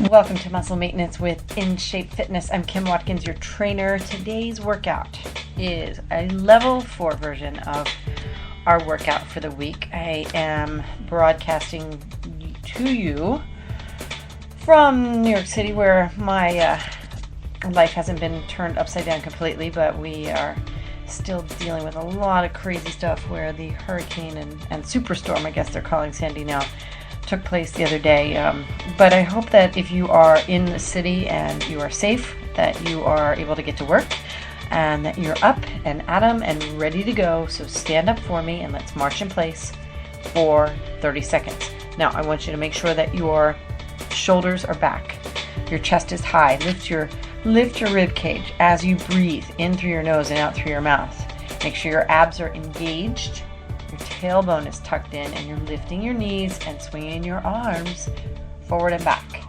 Welcome to Muscle Maintenance with In Shape Fitness. I'm Kim Watkins, your trainer. Today's workout is a level 4 version of our workout for the week. I am broadcasting to you from New York City, where my life hasn't been turned upside down completely, but we are still dealing with a lot of crazy stuff where the hurricane and superstorm, I guess they're calling Sandy now, took place the other day. But I hope that if you are in the city and you are safe, that you are able to get to work and that you're up and at 'em and ready to go. So stand up for me and let's march in place for 30 seconds. Now I want you to make sure that your shoulders are back, your chest is high. Lift your rib cage as you breathe in through your nose and out through your mouth. Make sure your abs are engaged. Your tailbone is tucked in and you're lifting your knees and swinging your arms forward and back.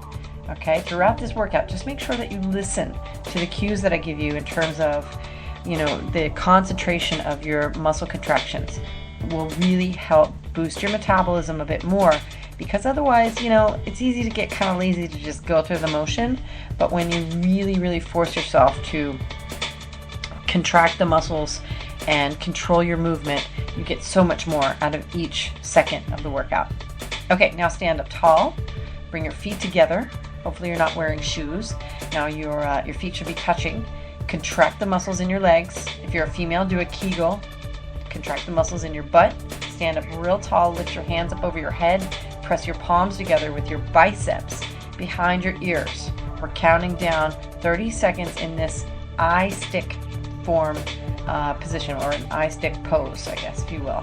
Okay, throughout this workout, just make sure that you listen to the cues that I give you in terms of, the concentration of your muscle contractions will really help boost your metabolism a bit more, because otherwise, it's easy to get kind of lazy to just go through the motion. But when you really, really force yourself to contract the muscles and control your movement, you get so much more out of each second of the workout. Okay, now stand up tall. Bring your feet together. Hopefully you're not wearing shoes. Now your feet should be touching. Contract the muscles in your legs. If you're a female, do a Kegel. Contract the muscles in your butt. Stand up real tall. Lift your hands up over your head. Press your palms together with your biceps behind your ears. We're counting down 30 seconds in this eye stick form position, or an eye stick pose, I guess, if you will.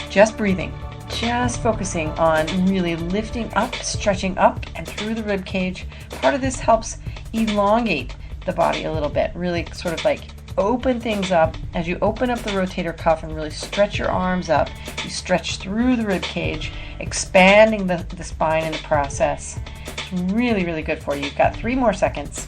Just breathing, just focusing on really lifting up, stretching up and through the rib cage. Part of this helps elongate the body a little bit, really sort of like open things up. As you open up the rotator cuff and really stretch your arms up, you stretch through the rib cage, expanding the spine in the process. It's really, really good for you. You've got 3 more seconds.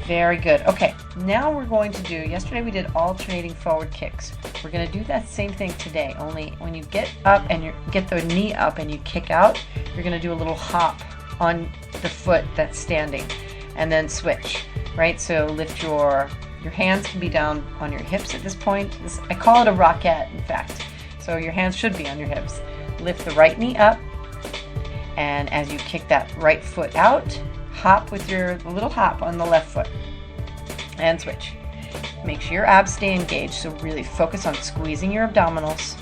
Very good. Okay, now we're going to do, yesterday we did alternating forward kicks. We're going to do that same thing today, only when you get up and you get the knee up and you kick out, you're going to do a little hop on the foot that's standing and then switch, right? So lift your hands can be down on your hips at this point. I call it a rockette, in fact. So your hands should be on your hips. Lift the right knee up, and as you kick that right foot out, hop with your little hop on the left foot and switch. Make sure your abs stay engaged, so really focus on squeezing your abdominals,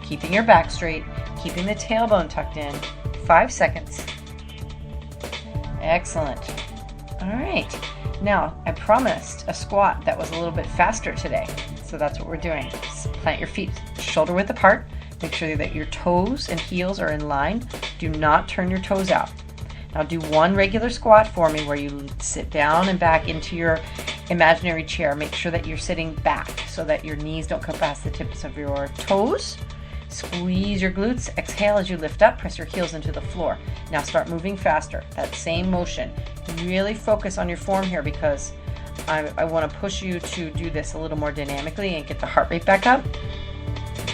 keeping your back straight, keeping the tailbone tucked in. 5 seconds. Excellent. All right. Now, I promised a squat that was a little bit faster today, so that's what we're doing. Just plant your feet shoulder width apart. Make sure that your toes and heels are in line. Do not turn your toes out. Now do one regular squat for me where you sit down and back into your imaginary chair. Make sure that you're sitting back so that your knees don't come past the tips of your toes. Squeeze your glutes. Exhale as you lift up. Press your heels into the floor. Now start moving faster. That same motion. Really focus on your form here, because I want to push you to do this a little more dynamically and get the heart rate back up.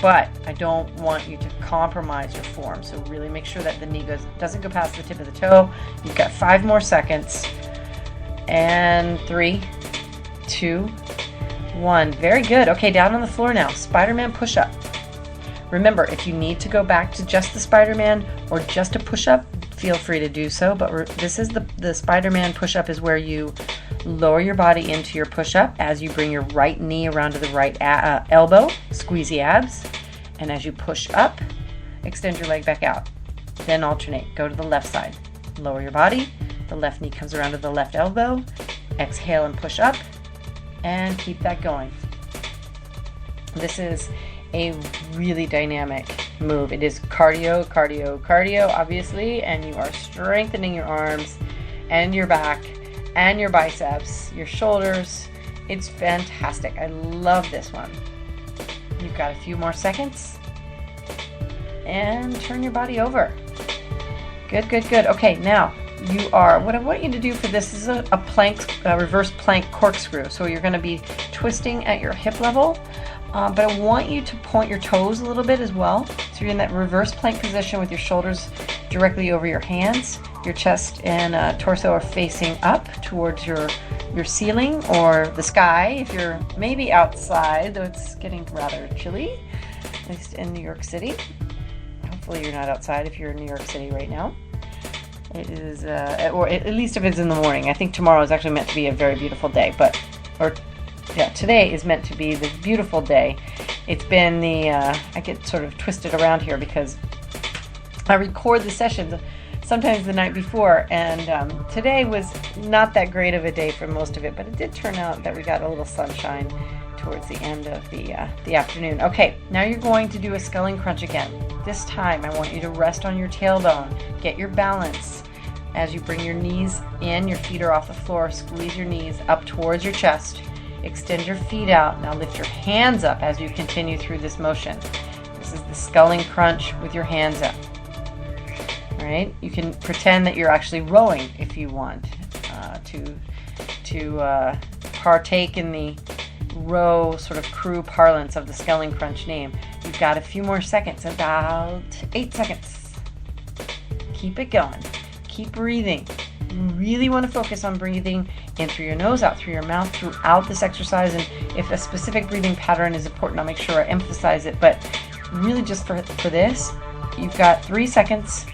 But I don't want you to compromise your form. So really make sure that the knee doesn't go past the tip of the toe. You've got 5 more seconds. And 3, 2, 1. Very good. Okay, down on the floor now. Spider-Man push-up. Remember, if you need to go back to just the Spider-Man or just a push-up, feel free to do so. But this is the Spider-Man push-up is where you lower your body into your push-up as you bring your right knee around to the right elbow, squeeze the abs, and as you push up, extend your leg back out. Then alternate. Go to the left side. Lower your body. The left knee comes around to the left elbow. Exhale and push up, and keep that going. This is a really dynamic move. It is cardio, cardio, cardio, obviously, and you are strengthening your arms and your back and your biceps, your shoulders. It's fantastic. I love this one. You've got a few more seconds. And turn your body over. Good, good, good. Okay, now what I want you to do for this is a reverse plank corkscrew. So you're going to be twisting at your hip level, but I want you to point your toes a little bit as well. So you're in that reverse plank position with your shoulders directly over your hands. Your chest and torso are facing up towards your ceiling or the sky if you're maybe outside, though it's getting rather chilly, at least in New York City. Hopefully you're not outside if you're in New York City right now. It is, or at least if it's in the morning. I think tomorrow is actually meant to be a very beautiful day, today is meant to be this beautiful day. It's been I get sort of twisted around here because I record the sessions sometimes the night before, and today was not that great of a day for most of it, but it did turn out that we got a little sunshine towards the end of the afternoon. Okay, now you're going to do a sculling crunch again. This time I want you to rest on your tailbone, get your balance as you bring your knees in, your feet are off the floor, squeeze your knees up towards your chest, extend your feet out. Now lift your hands up as you continue through this motion. This is the sculling crunch with your hands up. All right, you can pretend that you're actually rowing if you want to partake in the row sort of crew parlance of the sculling crunch name. You've got a few more seconds, about 8 seconds. Keep it going. Keep breathing. You really want to focus on breathing in through your nose, out through your mouth throughout this exercise. And if a specific breathing pattern is important, I'll make sure I emphasize it. But really just for this, you've got 3 seconds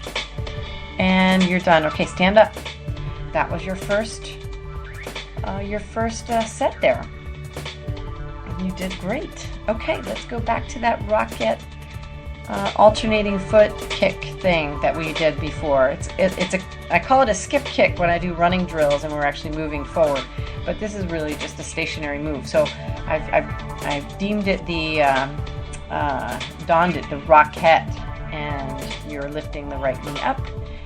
and you're done. Okay, stand up. That was your first set there. You did great. Okay, let's go back to that rocket alternating foot kick thing that we did before. I call it a skip kick when I do running drills and we're actually moving forward, but this is really just a stationary move. So I've deemed it donned it the rocket, and you're lifting the right knee up.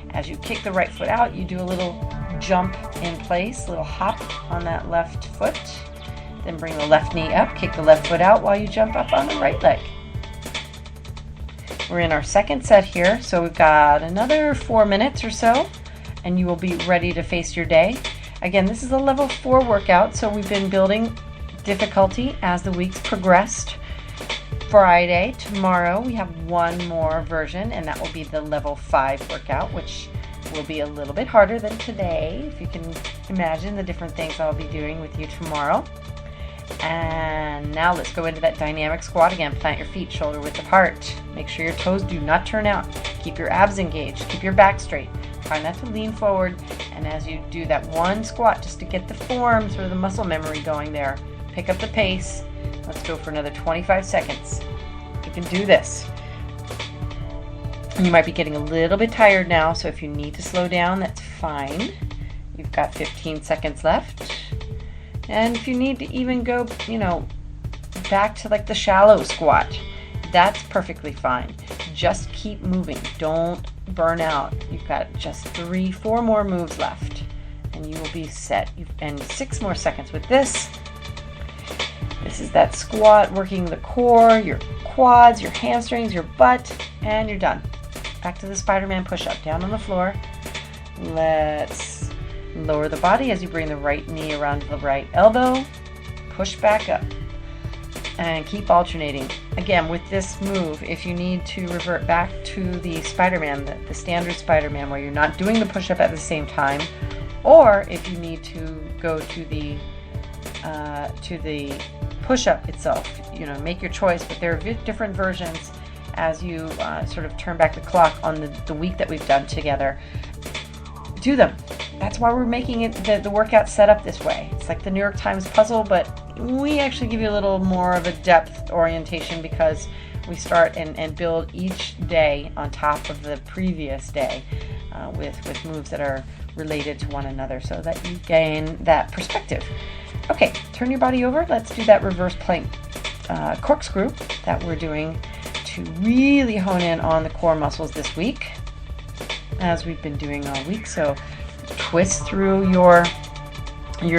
As you kick the right foot out, you do a little jump in place, a little hop on that left foot. Then bring the left knee up, kick the left foot out while you jump up on the right leg. We're in our second set here, so we've got another 4 minutes or so, and you will be ready to face your day. Again, this is a level 4 workout, so we've been building difficulty as the weeks progressed. Friday, tomorrow, we have one more version, and that will be the level 5 workout, which will be a little bit harder than today, if you can imagine the different things I'll be doing with you tomorrow. And now let's go into that dynamic squat again. Plant your feet shoulder width apart. Make sure your toes do not turn out. Keep your abs engaged. Keep your back straight. Try not to lean forward. And as you do that one squat, just to get the form, sort of the muscle memory going there, pick up the pace. Let's go for another 25 seconds. You can do this. You might be getting a little bit tired now, so if you need to slow down, that's fine. You've got 15 seconds left. And if you need to even go, back to like the shallow squat, that's perfectly fine. Just keep moving. Don't burn out. You've got just 3-4 more moves left, and you will be set. And 6 more seconds with this. This is that squat, working the core, your quads, your hamstrings, your butt, and you're done. Back to the Spider-Man push-up, down on the floor. Let's lower the body as you bring the right knee around the right elbow. Push back up. And keep alternating. Again, with this move, if you need to revert back to the Spider-Man, the standard Spider-Man, where you're not doing the push-up at the same time, or if you need to go to the push-up itself, make your choice. But there are different versions as you sort of turn back the clock on the week that we've done together. Do them. That's why we're making it the workout set up this way. It's like the New York Times puzzle, but we actually give you a little more of a depth orientation because we start and build each day on top of the previous day with moves that are related to one another so that you gain that perspective. Okay, turn your body over. Let's do that reverse plank corkscrew that we're doing to really hone in on the core muscles this week, as we've been doing all week. So twist through your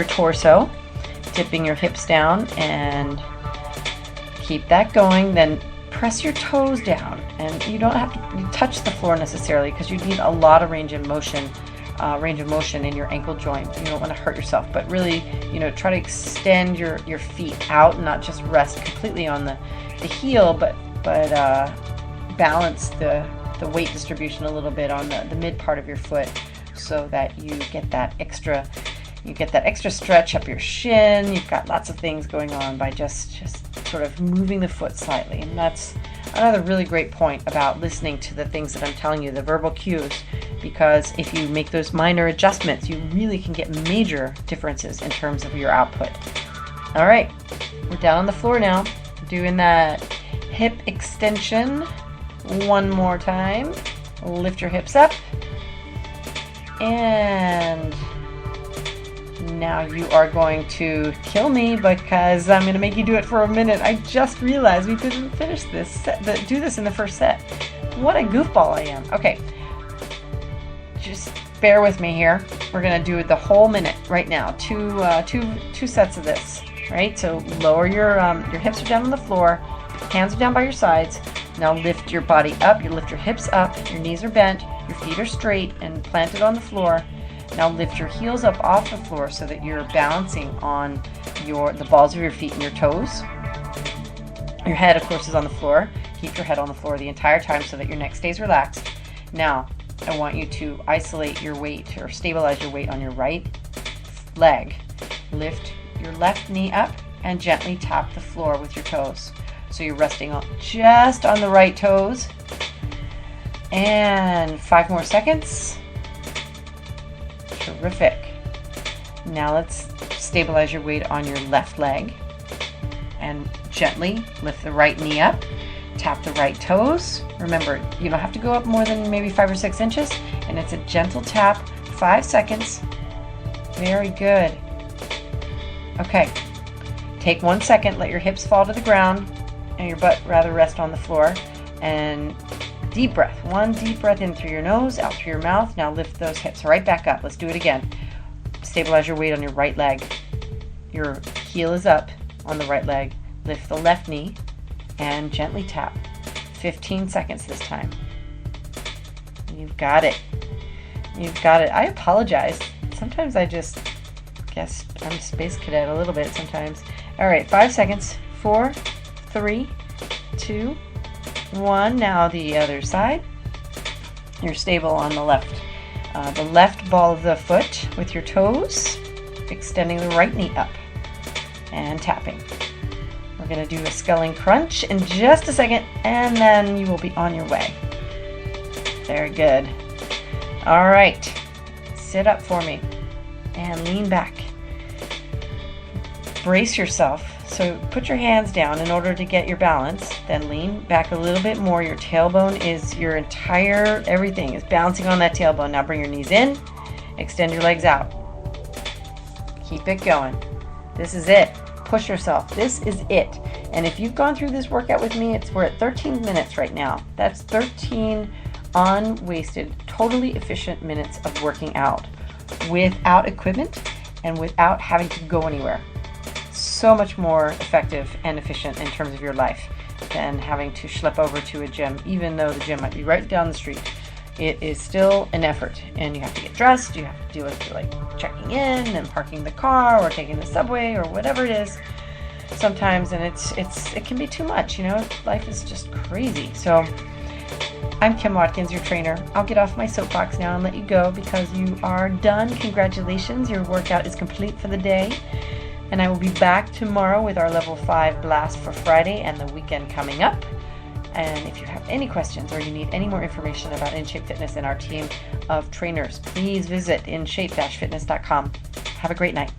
torso, tipping your hips down, and keep that going. Then press your toes down, and you don't have to touch the floor necessarily because you need a lot of range of motion in your ankle joint. You don't want to hurt yourself, but really, try to extend your feet out and not just rest completely on the heel, but balance the weight distribution a little bit on the mid part of your foot so that you get that extra stretch up your shin. You've got lots of things going on by just sort of moving the foot slightly. And that's another really great point about listening to the things that I'm telling you, the verbal cues, because if you make those minor adjustments, you really can get major differences in terms of your output. All right, we're down on the floor now, doing that hip extension one more time. Lift your hips up, and now you are going to kill me because I'm going to make you do it for a minute. I just realized we didn't finish this set, do this in the first set. What a goofball I am. Okay, just bear with me here. We're going to do the whole minute right now. Two sets of this. Right? So lower your hips are down on the floor, hands are down by your sides. Now lift your body up. You lift your hips up. Your knees are bent. Your feet are straight and planted on the floor. Now lift your heels up off the floor so that you're balancing on the balls of your feet and your toes. Your head, of course, is on the floor. Keep your head on the floor the entire time so that your neck stays relaxed. Now, I want you to isolate your weight or stabilize your weight on your right leg. Lift your left knee up and gently tap the floor with your toes. So you're resting just on the right toes. And 5 more seconds. Terrific. Now let's stabilize your weight on your left leg and gently lift the right knee up, tap the right toes. Remember, you don't have to go up more than maybe 5 or 6 inches, and it's a gentle tap, 5 seconds. Very good. Okay, take 1 second, let your hips fall to the ground and your butt rather rest on the floor, and deep breath. 1 deep breath in through your nose, out through your mouth. Now lift those hips right back up. Let's do it again. Stabilize your weight on your right leg. Your heel is up on the right leg. Lift the left knee and gently tap. 15 seconds this time. You've got it. You've got it. I apologize. Sometimes I just guess I'm a space cadet a little bit sometimes. All right, 5 seconds. 4, 3, 2, 1. Now the other side. You're stable on the left ball of the foot with your toes, extending the right knee up and tapping. We're going to do a sculling crunch in just a second, and then you will be on your way. Very good. All right, sit up for me and lean back. Brace yourself. So put your hands down in order to get your balance, then lean back a little bit more. Your tailbone is everything is bouncing on that tailbone. Now bring your knees in, extend your legs out. Keep it going. This is it. Push yourself. This is it. And if you've gone through this workout with me, we're at 13 minutes right now. That's 13 unwasted, totally efficient minutes of working out without equipment and without having to go anywhere. So much more effective and efficient in terms of your life than having to schlep over to a gym, even though the gym might be right down the street. It is still an effort, and you have to get dressed, you have to deal with like checking in and parking the car or taking the subway or whatever it is sometimes, and it can be too much, life is just crazy. So I'm Kim Watkins, your trainer. I'll get off my soapbox now and let you go because you are done. Congratulations, your workout is complete for the day. And I will be back tomorrow with our level 5 blast for Friday and the weekend coming up. And if you have any questions or you need any more information about InShape Fitness and our team of trainers, please visit inshape-fitness.com. Have a great night.